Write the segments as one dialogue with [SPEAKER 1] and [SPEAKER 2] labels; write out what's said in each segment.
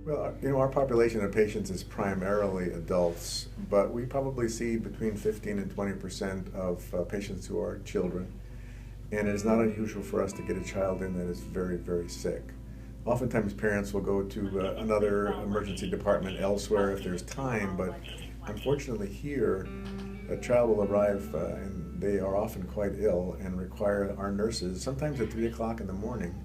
[SPEAKER 1] Well, our population of patients is primarily adults, but we probably see between 15 and 20% of patients who are children. And it is not unusual for us to get a child in that is very, very sick. Oftentimes parents will go to another emergency department elsewhere if there's time, but unfortunately here, a child will arrive and they are often quite ill and require our nurses, sometimes at 3 o'clock in the morning,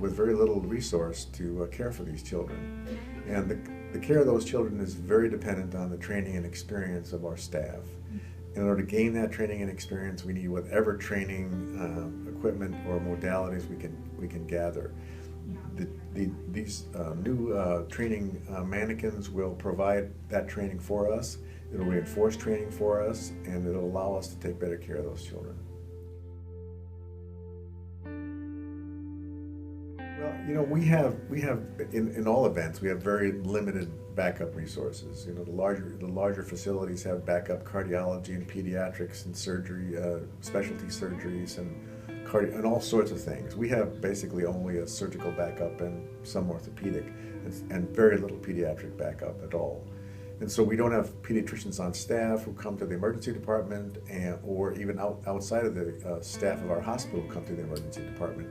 [SPEAKER 1] with very little resource to care for these children. And the care of those children is very dependent on the training and experience of our staff. In order to gain that training and experience, we need whatever training equipment or modalities we can gather. These new training mannequins will provide that training for us. It'll reinforce training for us, and it'll allow us to take better care of those children. Well, we have in all events we have very limited backup resources. The larger facilities have backup cardiology and pediatrics and surgery, specialty surgeries and all sorts of things. We have basically only a surgical backup and some orthopedic, and very little pediatric backup at all. And so we don't have pediatricians on staff who come to the emergency department, or even outside of the staff of our hospital who come to the emergency department.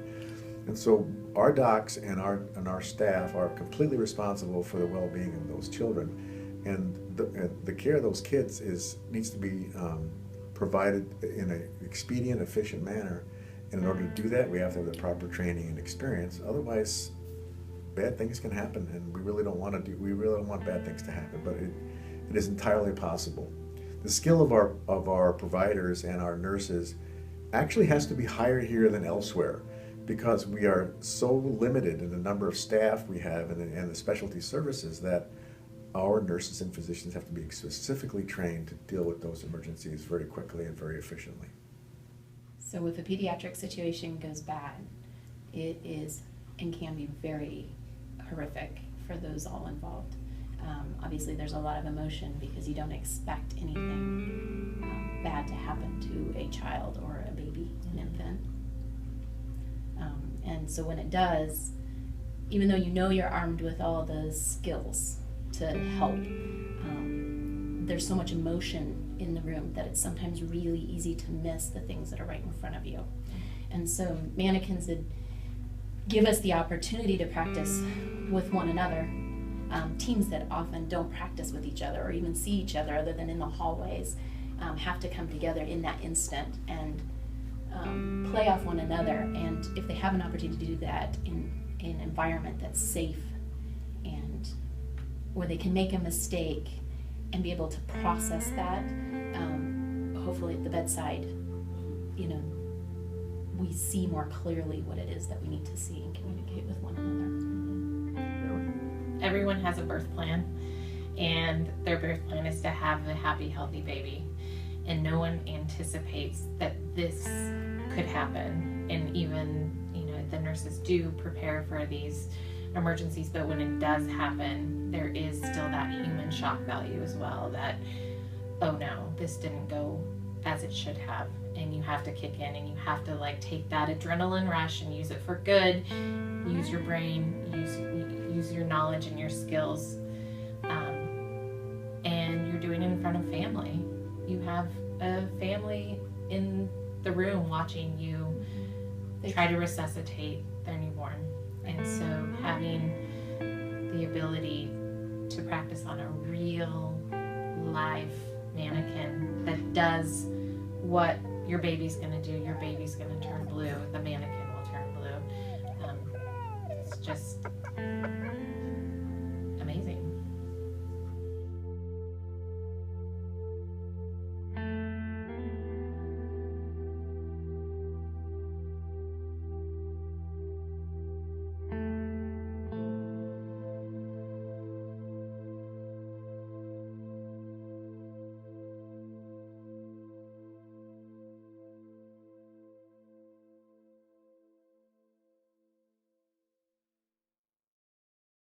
[SPEAKER 1] And so our docs and our staff are completely responsible for the well-being of those children, and the care of those kids needs to be provided in an expedient, efficient manner. And in order to do that, we have to have the proper training and experience. Otherwise, bad things can happen, and we really don't want bad things to happen. But it is entirely possible. The skill of our providers and our nurses actually has to be higher here than elsewhere, because we are so limited in the number of staff we have and the specialty services that our nurses and physicians have to be specifically trained to deal with those emergencies very quickly and very efficiently.
[SPEAKER 2] So if a pediatric situation goes bad, it is and can be very horrific for those all involved. Obviously there's a lot of emotion because you don't expect anything bad to happen to a child or a baby, an infant. And so when it does, even though you're armed with all the skills to help, there's so much emotion in the room that it's sometimes really easy to miss the things that are right in front of you. And so mannequins that give us the opportunity to practice with one another. Teams that often don't practice with each other or even see each other other than in the hallways have to come together in that instant and play off one another. And if they have an opportunity to do that in an environment that's safe and where they can make a mistake and be able to process that, hopefully at the bedside, we see more clearly what it is that we need to see and communicate with one another.
[SPEAKER 3] Everyone has a birth plan, and their birth plan is to have a happy, healthy baby. And no one anticipates that this could happen. And even, the nurses do prepare for these emergencies, but when it does happen, there is still that human shock value as well, that, oh no, this didn't go as it should have. And you have to kick in and you have to take that adrenaline rush and use it for good. Use your brain, use your knowledge and your skills. And you're doing it in front of family. You have a family in the room watching you try to resuscitate their newborn. And so having the ability to practice on a real live mannequin that does what your baby's going to do, your baby's going to turn blue, the mannequin will turn blue. It's just